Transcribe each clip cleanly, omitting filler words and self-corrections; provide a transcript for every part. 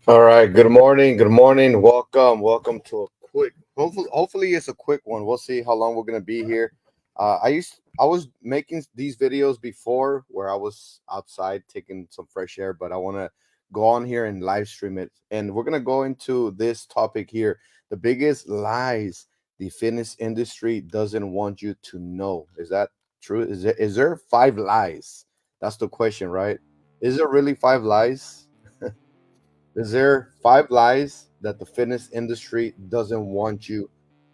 All right. Good morning. Good morning. Welcome. Welcome to a quick. Hopefully it's a quick one. We'll see how long we're gonna be here. I was making these videos before where I was outside taking some fresh air, but I want to go on here and live stream it. And we're gonna go into this topic here: the biggest lies the fitness industry doesn't want you to know. Is that true? Is there five lies? That's the question, right? Is there really five lies? Is there five lies that the fitness industry doesn't want you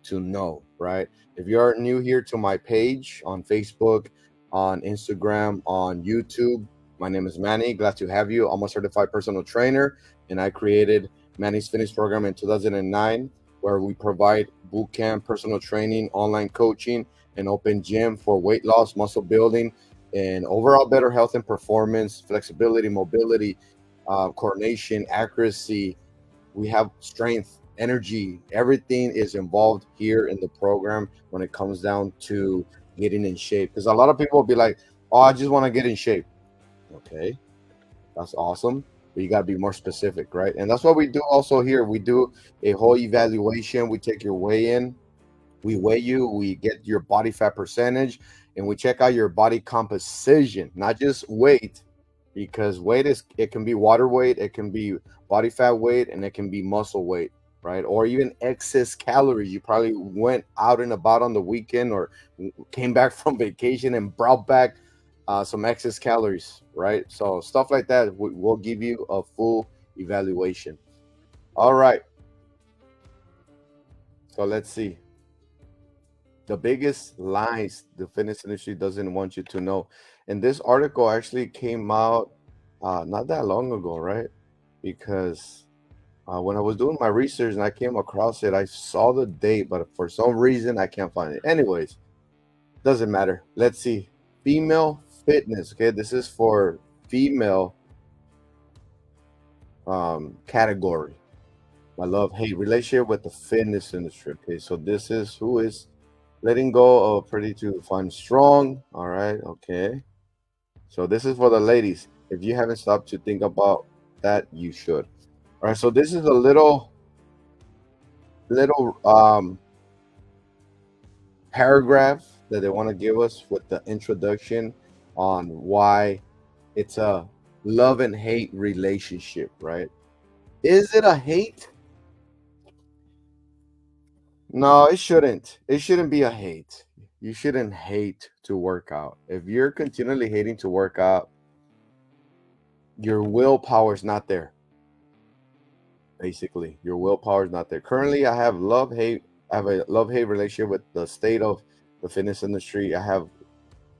to know, right? If you're new here to my page on Facebook, on Instagram, on YouTube, my name is Manny. Glad to have you. I'm a certified personal trainer, and I created Manny's Fitness Program in 2009, where we provide boot camp, personal training, online coaching, and open gym for weight loss, muscle building, and overall better health and performance, flexibility, mobility, coordination, accuracy. We have strength, energy. Everything is involved here in the program when it comes down to getting in shape. Because a lot of people will be like, "Oh, I just want to get in shape." Okay, that's awesome, but you got to be more specific, right? And that's what we do also here. We do a whole evaluation. We take your weigh in, we weigh you, we get your body fat percentage, and we check out your body composition, not just weight, because weight is it can be water weight, it can be body fat weight, and it can be muscle weight, right? Or even excess calories. You probably went out and about on the weekend or came back from vacation and brought back some excess calories, right? So stuff like that, we'll give you a full evaluation. All right, so let's see the biggest lies the fitness industry doesn't want you to know. And this article actually came out not that long ago, right? Because when I was doing my research and I came across it, I saw the date, but for some reason I can't find it. Anyways, doesn't matter. Let's see. Female fitness. Okay, this is for female category. My love hate relationship with the fitness industry. Okay, so this is who is letting go of pretty to find strong. All right, okay. So this is for the ladies. If you haven't stopped to think about that, you should. All right, so this is a little paragraph that they want to give us with the introduction on why it's a love and hate relationship, right? Is it a hate? No, it shouldn't. It shouldn't be a hate. You shouldn't hate to work out. If you're continually hating to work out, your willpower is not there. Basically, your willpower is not there. Currently, I have love hate. I have a love hate relationship with the state of the fitness industry. I have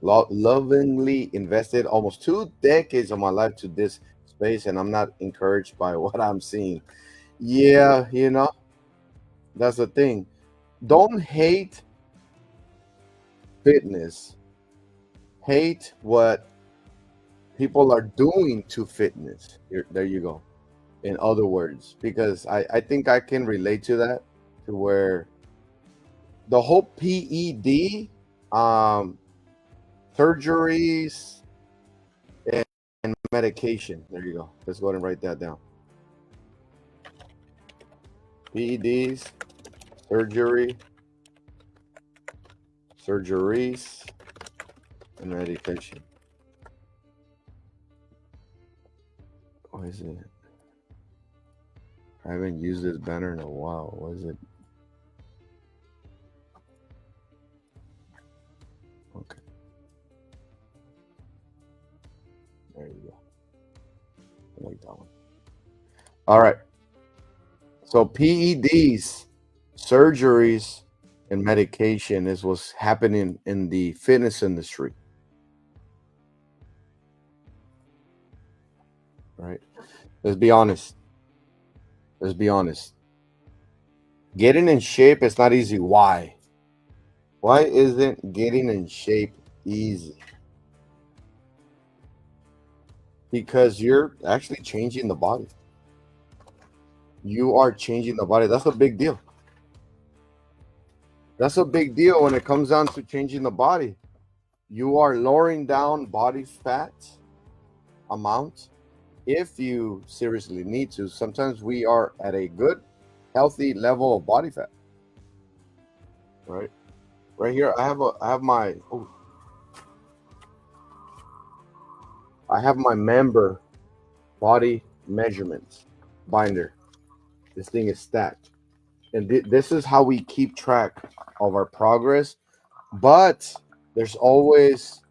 lovingly invested almost 2 decades of my life to this space, and I'm not encouraged by what I'm seeing. Yeah, that's the thing. Don't hate fitness. Hate what people are doing to fitness. There you go. In other words, because I think I can relate to that, to where the whole PED, um, surgeries, and medication. There you go. Let's go ahead and write that down. PEDs, surgery, surgeries, and medication. What is it? I haven't used this banner in a while. What is it? Okay, there you go. I like that one. All right. So PEDs, surgeries, and medication is what's happening in the fitness industry, right? Let's be honest. Let's be honest. Getting in shape is not easy. Why? Why isn't getting in shape easy? Because you're actually changing the body. You are changing the body. That's a big deal. That's a big deal when it comes down to changing the body. You are lowering down body fat amount. if you seriously need to. Sometimes we are at a good, healthy level of body fat. Right, right here, I have my member body measurements binder. This thing is stacked, and this is how we keep track of our progress. But there's always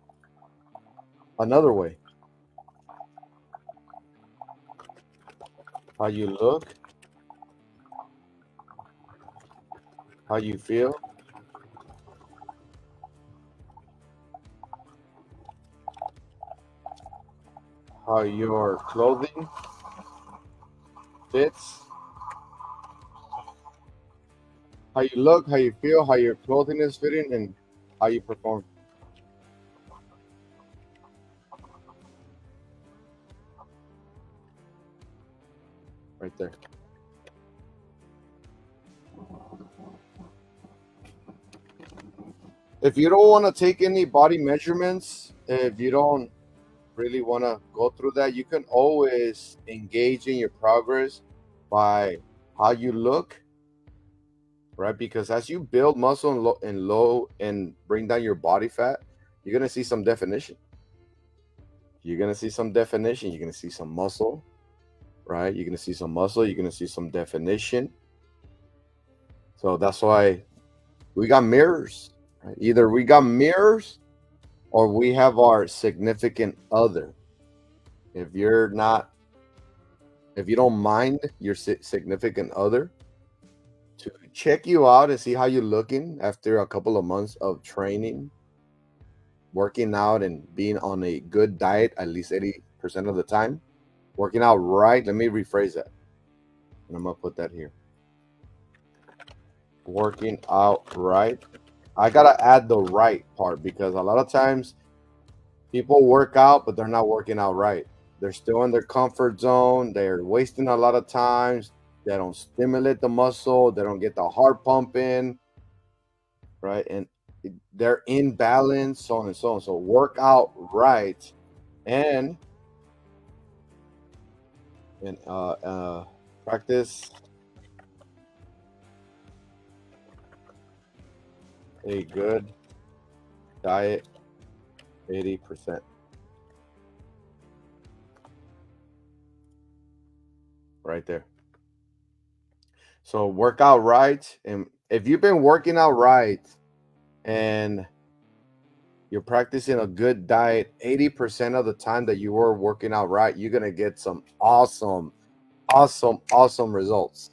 another way. How you look, how you feel, how your clothing fits, how you look, how you feel, how your clothing is fitting, and how you perform. Right there. If you don't want to take any body measurements, if you don't really want to go through that, you can always engage in your progress by how you look, right? Because as you build muscle and bring down your body fat, you're gonna see some definition. You're gonna see some definition. You're gonna see some muscle, right? You're gonna see some muscle. You're gonna see some definition. So that's why we got mirrors. Right? Either we got mirrors or we have our significant other. If you're not, if you don't mind your significant other to check you out and see how you're looking after a couple of months of training, working out, and being on a good diet at least 80% of the time, working out right. Let me rephrase that. And I'm going to put that here. Working out right. I got to add the right part because a lot of times people work out, but they're not working out right. They're still in their comfort zone. They're wasting a lot of times. They don't stimulate the muscle. They don't get the heart pumping, right? And they're in balance, so on and so on. So work out right, and and practice a good diet, 80%. Right there. So work out right, and if you've been working out right and you're practicing a good diet 80% of the time that you were working out right, you're gonna get some awesome results.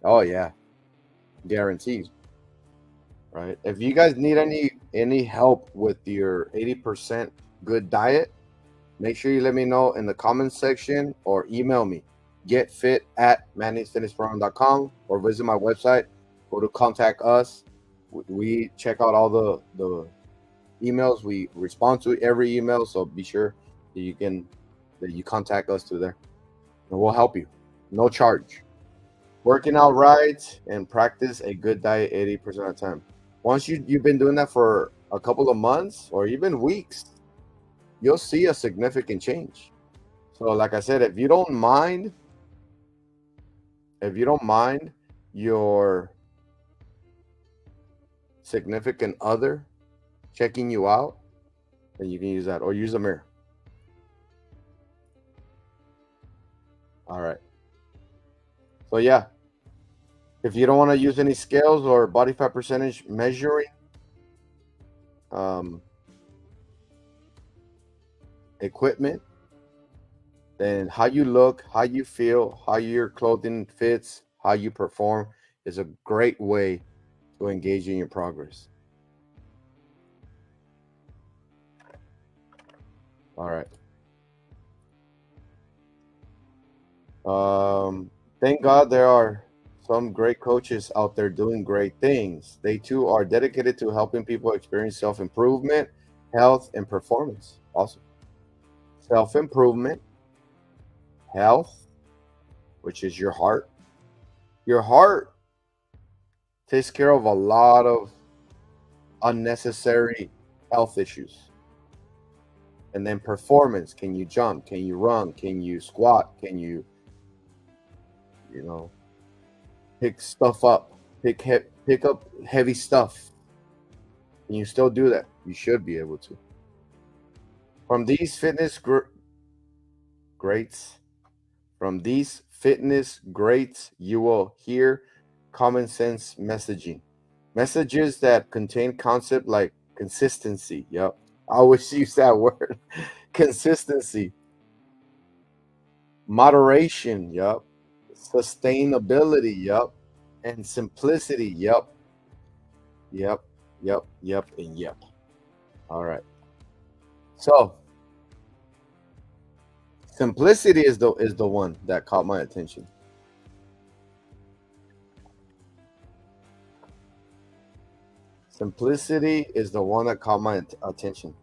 Oh yeah, guarantees. Right. If you guys need any help with your 80% good diet, make sure you let me know in the comments section or email me. getfit@manningsfitnessprogram.com or visit my website. Go to contact us. We check out all the emails. We respond to every email, so be sure that you contact us through there, and we'll help you. No charge. Working out right and practice a good diet 80% of the time. Once you've been doing that for a couple of months or even weeks, you'll see a significant change. So, like I said, if you don't mind your significant other checking you out, then you can use that or use a mirror. All right. So yeah, if you don't want to use any scales or body fat percentage measuring um, equipment, then how you look, how you feel, how your clothing fits, how you perform is a great way to engage in your progress. All right. Thank God there are some great coaches out there doing great things. They too are dedicated to helping people experience self improvement, health, and performance. Awesome. Self improvement, health, which is your heart. Your heart takes care of a lot of unnecessary health issues. And then performance. Can you jump? Can you run? Can you squat? Can you, you know, pick stuff up? Pick up heavy stuff. Can you still do that? You should be able to. From these greats, from these fitness greats, you will hear common sense messaging. Messages that contain concept like consistency. Yep. I always use that word. Consistency, moderation, yep. Sustainability, yep. And simplicity, yep. Yep. Yep. Yep. And yep. All right. So simplicity is the one that caught my attention. Simplicity is the one that caught my attention.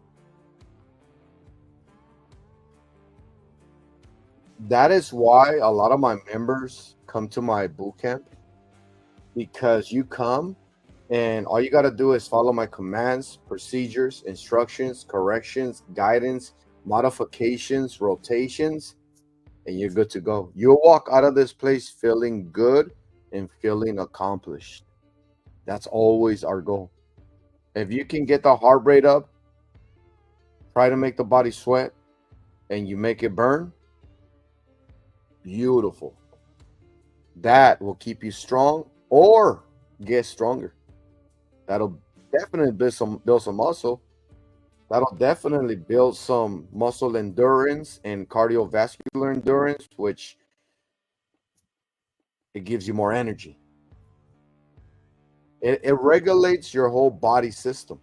That is why a lot of my members come to my boot camp, because you come and all you got to do is follow my commands, procedures, instructions, corrections, guidance, modifications, rotations, and you're good to go. You'll walk out of this place feeling good and feeling accomplished. That's always our goal. If you can get the heart rate up, try to make the body sweat, and you make it burn, beautiful. That will keep you strong or get stronger. That'll definitely build some muscle. That'll definitely build some muscle endurance and cardiovascular endurance, which it gives you more energy. It regulates your whole body system,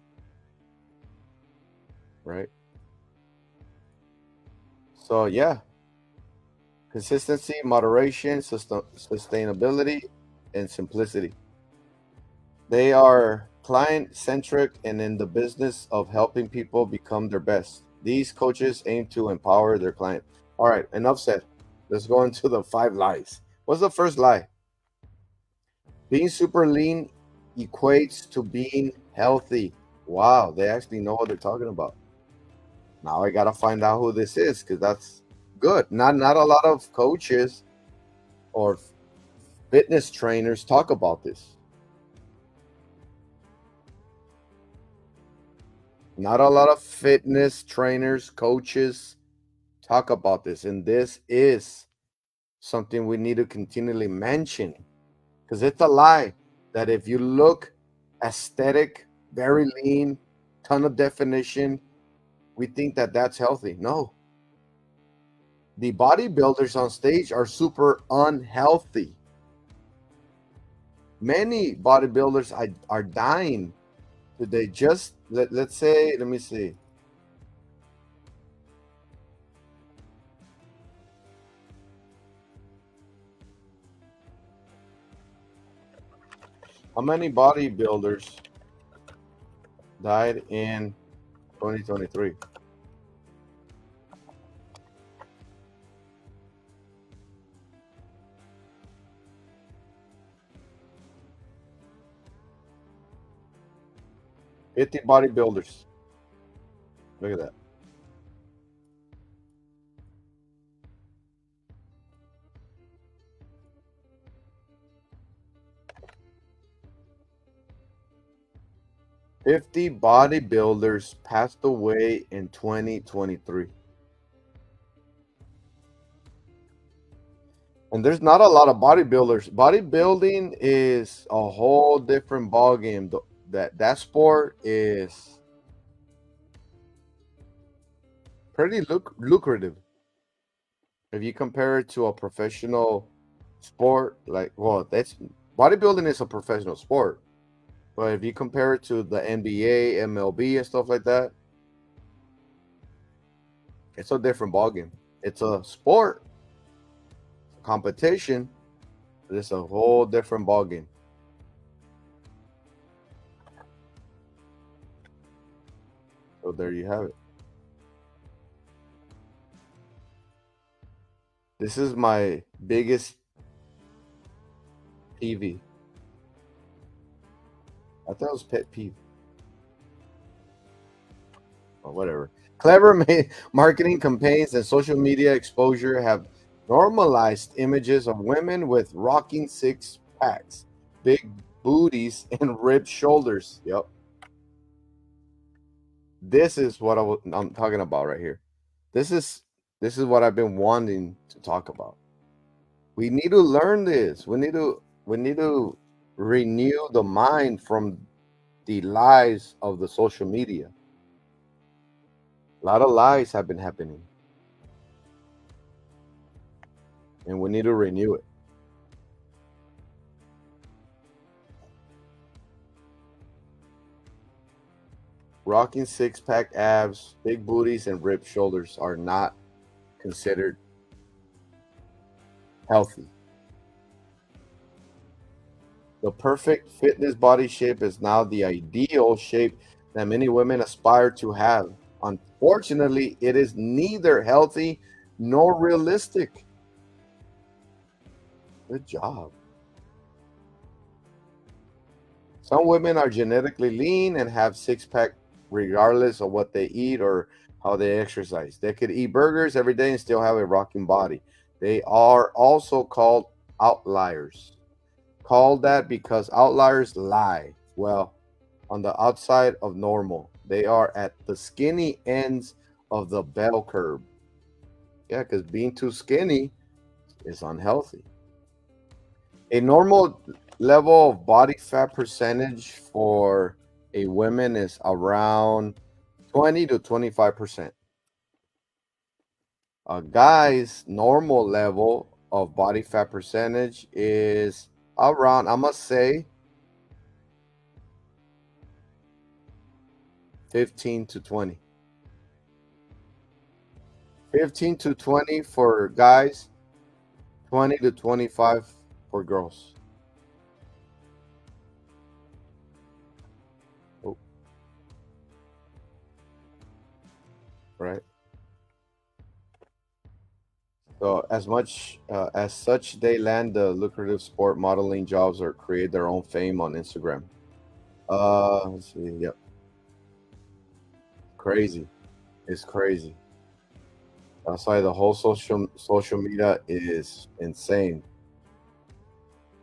right? So yeah, consistency, moderation, sustainability, and simplicity. They are client centric and in the business of helping people become their best. These coaches aim to empower their client. All right, enough said. Let's go into the 5 lies. What's the first lie? Being super lean equates to being healthy. Wow, they actually know what they're talking about. Now I gotta find out who this is, because that's good. Not a lot of coaches or fitness trainers talk about this. Not a lot of fitness trainers, coaches talk about this. And this is something we need to continually mention, because it's a lie that if you look aesthetic, very lean, ton of definition, we think that that's healthy. No. The bodybuilders on stage are super unhealthy. Many bodybuilders are dying today. Just let's say, let me see. How many bodybuilders died in 2023? Fifty bodybuilders. Look at that. Fifty bodybuilders passed away in 2023. And there's not a lot of bodybuilders. Bodybuilding is a whole different ballgame. That sport is pretty lucrative. If you compare it to a professional sport, like, well, that's bodybuilding is a professional sport. But if you compare it to the NBA, MLB, and stuff like that, it's a different ballgame. It's a sport, competition, but it's a whole different ballgame. So there you have it. This is my biggest peeve. I thought it was pet peeve. or whatever. Clever marketing campaigns and social media exposure have normalized images of women with rocking six packs, big booties, and ripped shoulders. Yep. This is what I'm talking about right here. This is this is what I've been wanting to talk about. We need to learn this. We need to renew the mind from the lies of the social media. A lot of lies have been happening, and we need to renew it. Rocking six pack abs, big booties, and ripped shoulders are not considered healthy. The perfect fitness body shape is now the ideal shape that many women aspire to have. Unfortunately, it is neither healthy nor realistic. Good job. Some women are genetically lean and have six pack regardless of what they eat or how they exercise. They could eat burgers every day and still have a rocking body. They are also called outliers. Called that because outliers lie. Well, on the outside of normal, they are at the skinny ends of the bell curve. Yeah, because being too skinny is unhealthy. A normal level of body fat percentage for a woman is around 20 to 25%. A guy's normal level of body fat percentage is around, I must say, 15 to 20. 15 to 20 for guys, 20 to 25 for girls. Oh, right. So as such, they land the lucrative sport modeling jobs or create their own fame on Instagram. Let's see. Yep, crazy. It's crazy. That's why the whole social media is insane.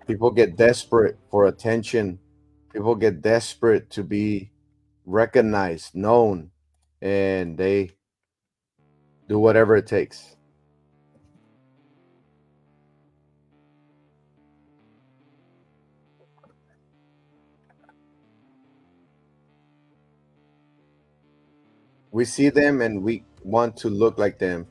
People get desperate for attention. People get desperate to be recognized, known, and they do whatever it takes. We see them and we want to look like them.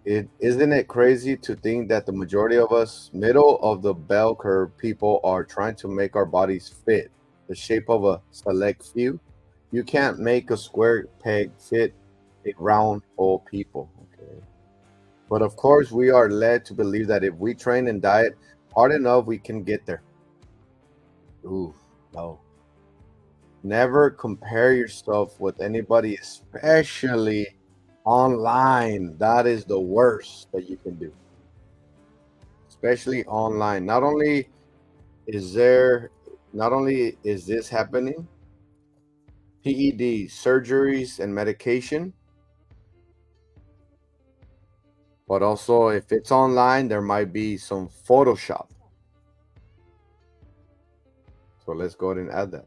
It isn't it crazy to think that the majority of us, middle of the bell curve people, are trying to make our bodies fit the shape of a select few. You can't make a square peg fit a round hole, people. Okay. But of course, we are led to believe that if we train and diet hard enough, we can get there. Ooh, no. Never compare yourself with anybody, especially online. That is the worst that you can do, especially online. Is there, not only is this happening, PED, surgeries, and medication, but also if it's online, there might be some Photoshop. So let's go ahead and add that.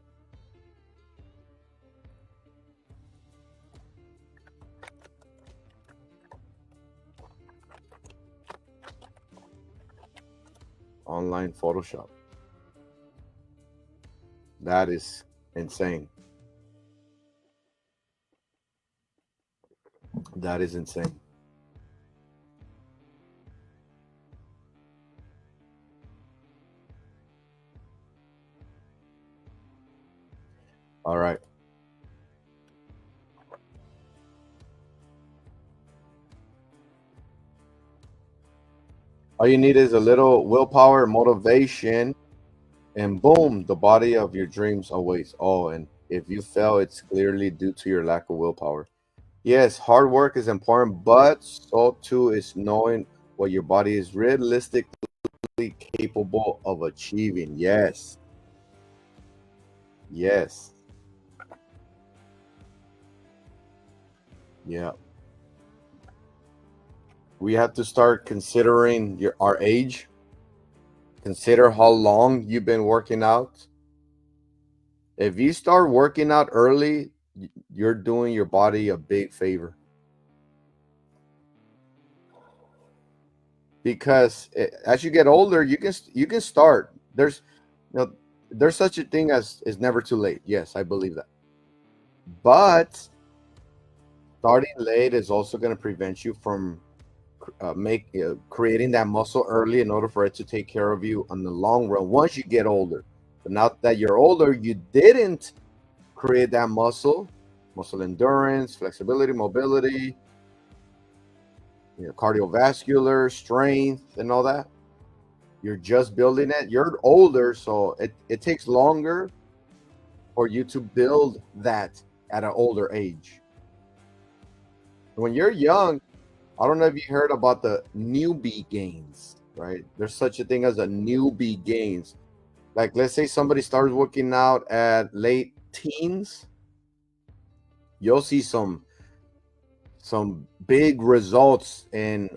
Online Photoshop. That is insane. That is insane. All right. All you need is a little willpower, motivation, and boom, the body of your dreams awaits. Oh, and if you fail, it's clearly due to your lack of willpower. Yes, hard work is important, but so too is knowing what your body is realistically capable of achieving. Yes, yes. Yeah, we have to start considering our age. Consider how long you've been working out. If you start working out early, you're doing your body a big favor because as you get older, you can start. You know, there's such a thing as is never too late. Yes, I believe that. But starting late is also going to prevent you from creating that muscle early in order for it to take care of you on the long run once you get older. But now that you're older, you didn't create that muscle endurance, flexibility, mobility, cardiovascular strength, and all that. You're just building it. You're older, so it takes longer for you to build that at an older age. When you're young, I don't know if you heard about the newbie gains, right? There's such a thing as a newbie gains. Like, let's say somebody starts working out at late teens, you'll see some big results in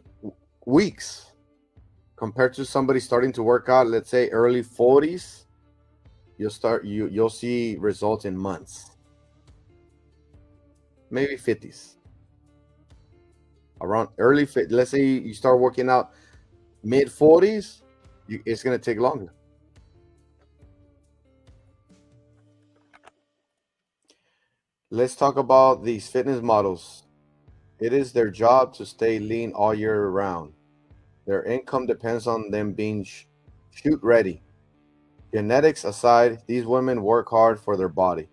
weeks compared to somebody starting to work out, let's say early 40s. You'll see results in months, maybe 50s. Around let's say you start working out mid 40s, it's going to take longer. Let's talk about these fitness models. It is their job to stay lean all year round. Their income depends on them being shoot ready. Genetics aside, these women work hard for their body.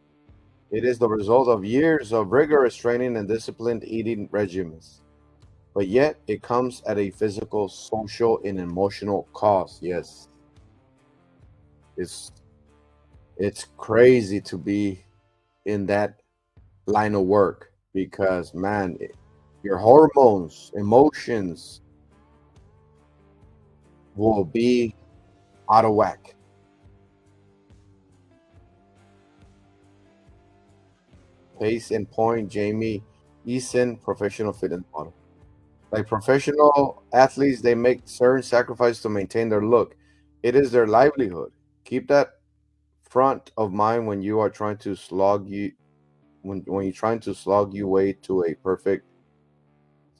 It is the result of years of rigorous training and disciplined eating regimens. But yet, it comes at a physical, social, and emotional cost. Yes, it's it's crazy to be in that line of work because, man, your hormones, emotions will be out of whack. Case in point, Jamie Eason, professional fitness model. Like professional athletes, they make certain sacrifices to maintain their look. It is their livelihood. Keep that front of mind when you are trying to slog you when you're trying to slog your way to a perfect.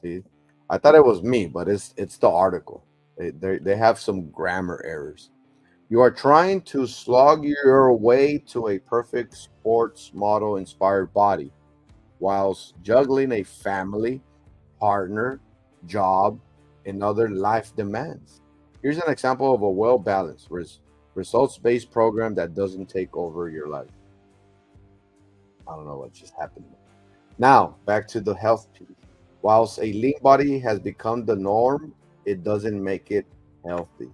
See, I thought it was me, but it's the article. They have some grammar errors. You are trying to slog your way to a perfect sports model inspired body whilst juggling a family, partner, job, and other life demands. Here's an example of a well balanced, results based program that doesn't take over your life. I don't know what just happened. Now, back to the health piece. Whilst a lean body has become the norm, it doesn't make it healthy.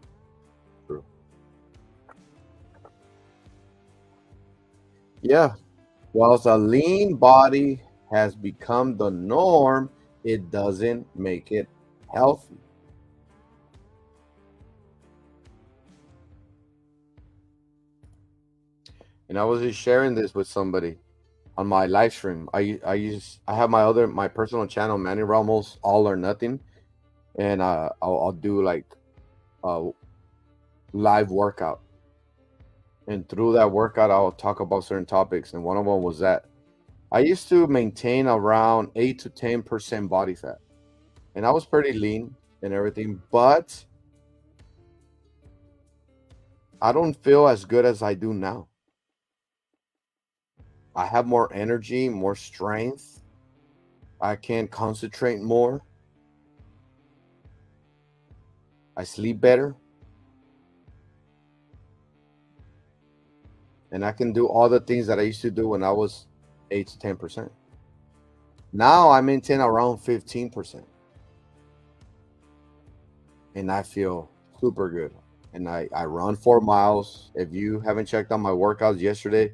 True. Yeah. Whilst a lean body has become the norm, it doesn't make it healthy. And I was just sharing this with somebody on my live stream. I have my personal channel, Manny Ramos All or Nothing, and I'll do like a live workout. And through that workout, I'll talk about certain topics. And one of them was that I used to maintain around 8 to 10% body fat, and I was pretty lean and everything, but I don't feel as good as I do now. I have more energy, more strength. I can concentrate more. I sleep better, and I can do all the things that I used to do when I was 8 to 10%. Now I maintain around 15%, and I feel super good. And I run 4 miles. If you haven't checked out my workouts yesterday,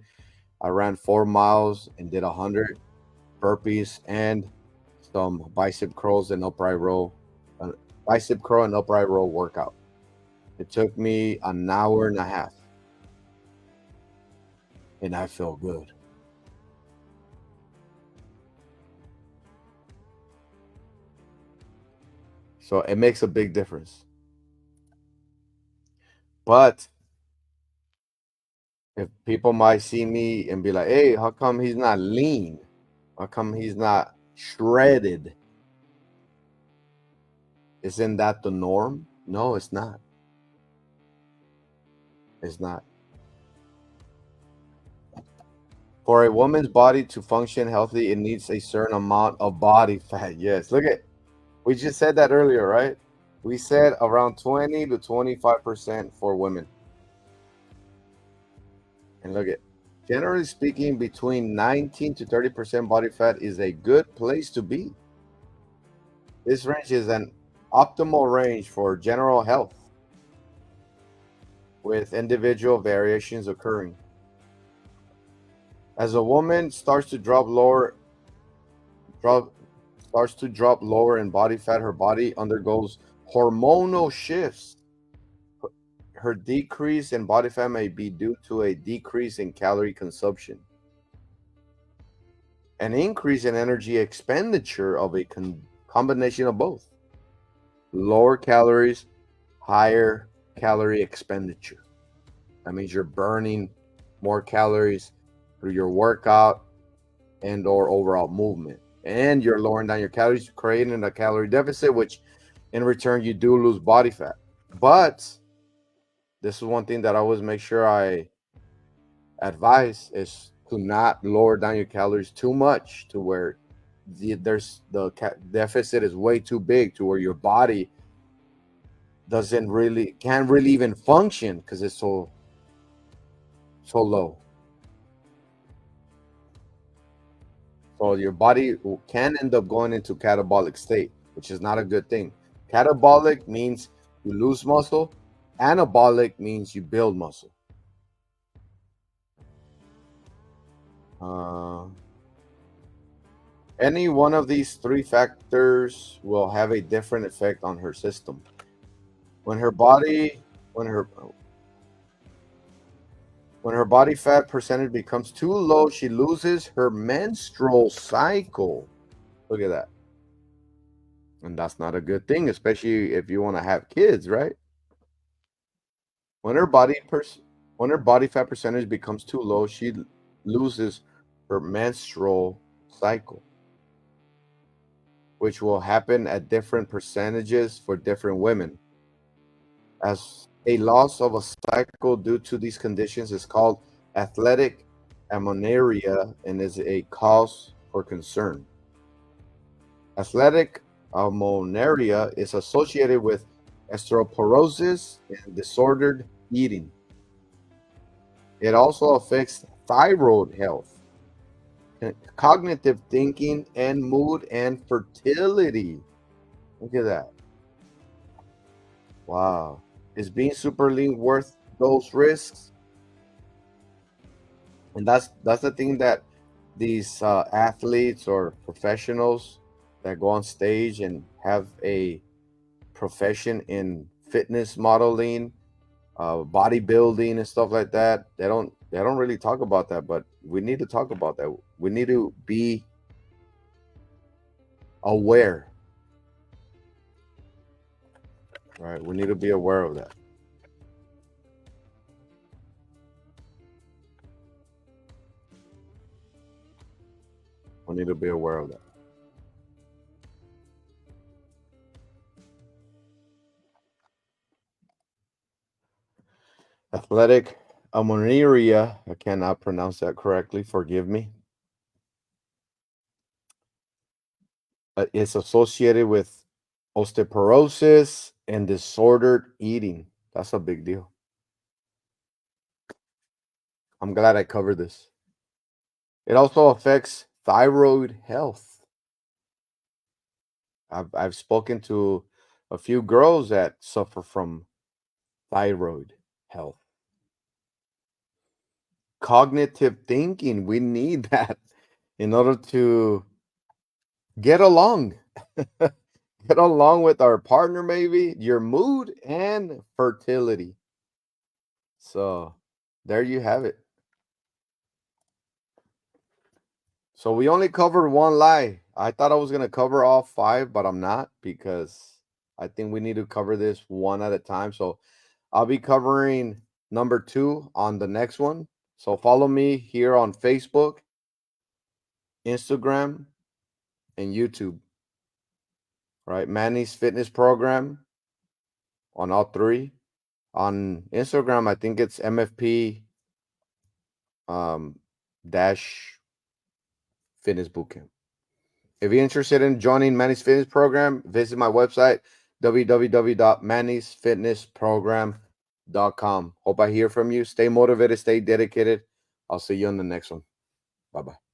I ran 4 miles and did 100 burpees and some bicep curls and upright row, uh, bicep curl and upright row workout. It took me an hour and a half, and I feel good. So it makes a big difference. But if people might see me and be like, hey, how come he's not lean? How come he's not shredded? Isn't that the norm? No, it's not. It's not. For a woman's body to function healthy, it needs a certain amount of body fat. Yes. Look at, we just said that earlier, right? We said around 20 to 25% for women. And look at, generally speaking, between 19 to 30% body fat is a good place to be. This range is an optimal range for general health, with individual variations occurring. As a woman drop starts to drop lower in body fat, her body undergoes hormonal shifts. Her decrease in body fat may be due to a decrease in calorie consumption, an increase in energy expenditure of a combination of both. Lower calories, higher calorie expenditure. That means you're burning more calories through your workout and or overall movement. And you're lowering down your calories, creating a calorie deficit, which in return you do lose body fat. But this is one thing that I always make sure I advise is to not lower down your calories too much to where the deficit is way too big to where your body can't really even function because it's so low. So your body can end up going into catabolic state, which is not a good thing. Catabolic means you lose muscle. Anabolic means you build muscle. Uh, any one of these three factors will have a different effect on her system. When her body, when her when her body fat percentage becomes too low, she loses her menstrual cycle. Look at that. And that's not a good thing, especially if you want to have kids, right? When her when her body fat percentage becomes too low, she loses her menstrual cycle, which will happen at different percentages for different women. As a loss of a cycle due to these conditions is called athletic amenorrhea and is a cause for concern. Athletic amenorrhea is associated with osteoporosis and disordered eating. It also affects thyroid health, cognitive thinking, and mood and fertility. Look at that. Wow. Is being super lean worth those risks? And that's the thing that these athletes or professionals that go on stage and have a profession in fitness modeling, bodybuilding and stuff like that, they don't really talk about that, but we need to talk about that. We need to be aware, right? We need to be aware of that. We need to be aware of that. Athletic amenorrhea, I cannot pronounce that correctly, forgive me. It's associated with osteoporosis and disordered eating. That's a big deal. I'm glad I covered this. It also affects thyroid health. I've spoken to a few girls that suffer from thyroid health. Cognitive thinking, we need that in order to get along. Get along with our partner, maybe your mood and fertility. So there you have it. So we only covered one lie. I thought I was gonna cover all five, but I'm not because I think we need to cover this one at a time. So I'll be covering number 2 on the next one. So follow me here on Facebook, Instagram, and YouTube. Right, Manny's Fitness Program on all 3. On Instagram, I think it's MFP dash fitness bootcamp. If you're interested in joining Manny's Fitness Program, visit my website, www.mannysfitnessprogram.com. Hope I hear from you. Stay motivated, stay dedicated. I'll see you on the next one. Bye-bye.